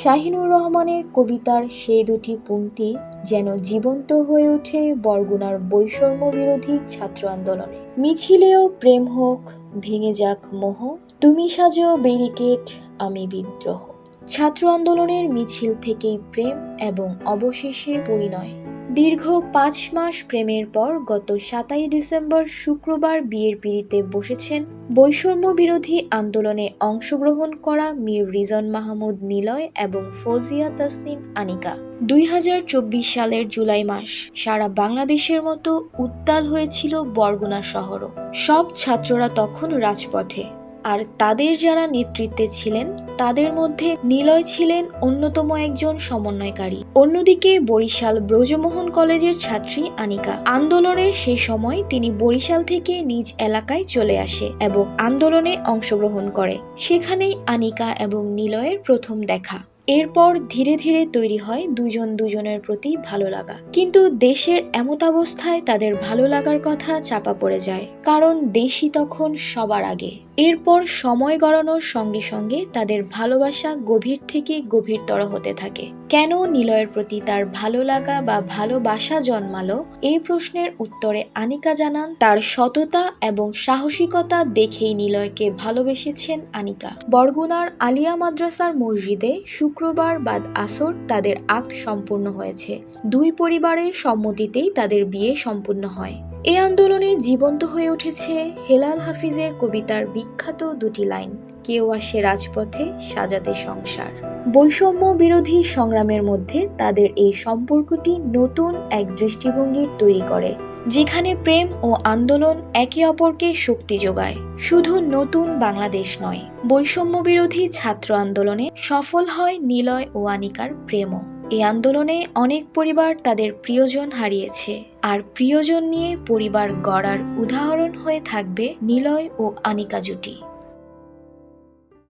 শাহিনুর রহমানের কবিতার সেই দুটি পংক্তি যেন জীবন্ত হয়ে ওঠে বরগুনার বৈষম্য বিরোধী ছাত্র আন্দোলনে। মিছিলেও প্রেম হোক, ভেঙে যাক মোহ, তুমি সাজো ব্যারিকেড, আমি বিদ্রোহ। ছাত্র আন্দোলনের মিছিল থেকেই প্রেম এবং অবশেষে পরিণয়। দীর্ঘ ৫ মাস প্রেমের পর গত ২৭ ডিসেম্বর শুক্রবার বিয়ের পিঁড়িতে বসেছেন বৈষম্য বিরোধী আন্দোলনে অংশগ্রহণ করা মীর রিজন মাহমুদ নিলয় এবং ফৌজিয়া তাসনিম আনিকা। ২০২৪ সালের জুলাই মাস সারা বাংলাদেশের মতো উত্তাল হয়েছিল বরগুনা শহরও। সব ছাত্ররা তখন রাজপথে, আর তাদের যারা নেতৃত্বে ছিলেন তাদের মধ্যে নিলয় ছিলেন অন্যতম একজন সমন্বয়কারী। অন্যদিকে বরিশাল ব্রজমোহন কলেজের ছাত্রী আনিকা। আন্দোলনের সেই সময় তিনি বরিশাল থেকে নিজ এলাকায় চলে আসে এবং আন্দোলনে অংশগ্রহণ করে। সেখানেই আনিকা এবং নিলয়ের প্রথম দেখা। এরপর ধীরে ধীরে তৈরি হয় দুজন দুজনের প্রতি ভালো লাগা। কিন্তু দেশের এমতাবস্থায় তাদের ভালো লাগার কথা চাপা পড়ে যায়, কারণ দেশই তখন সবার আগে। এরপর সময় গড়ানোর সঙ্গে সঙ্গে তাদের ভালোবাসা গভীর থেকে গভীরতর হতে থাকে। কেন নিলয়ের প্রতি তার ভালো লাগা বা ভালোবাসা জন্মালো, এই প্রশ্নের উত্তরে আনিকা জানান, তার সততা এবং সাহসিকতা দেখেই নিলয়কে ভালোবেসেছেন আনিকা। বরগুনার আলিয়া মাদ্রাসার মসজিদে শুক্রবার বাদ আসর তাদের আক্ত সম্পূর্ণ হয়েছে। দুই পরিবারের সম্মতিতেই তাদের বিয়ে সম্পূর্ণ হয়। এই আন্দোলনে জীবন্ত হয়ে উঠেছে হেলাল হাফিজের কবিতার বিখ্যাত দুটি লাইন, কেউ আসে রাজপথে সাজাতে সংসার। বৈষম্য বিরোধী সংগ্রামের মধ্যে তাদের এই সম্পর্কটি নতুন এক দৃষ্টিভঙ্গির তৈরি করে, যেখানে প্রেম ও আন্দোলন একে অপরকে শক্তি যোগায়। শুধু নতুন বাংলাদেশ নয়, বৈষম্য বিরোধী ছাত্র আন্দোলনে সফল হয় নিলয় ও আনিকার প্রেমও। এই আন্দোলনে অনেক পরিবার তাদের প্রিয়জন হারিয়েছে, আর প্রিয়জন নিয়ে পরিবার গড়ার উদাহরণ হয়ে থাকবে নিলয় ও আনিকা জুটি।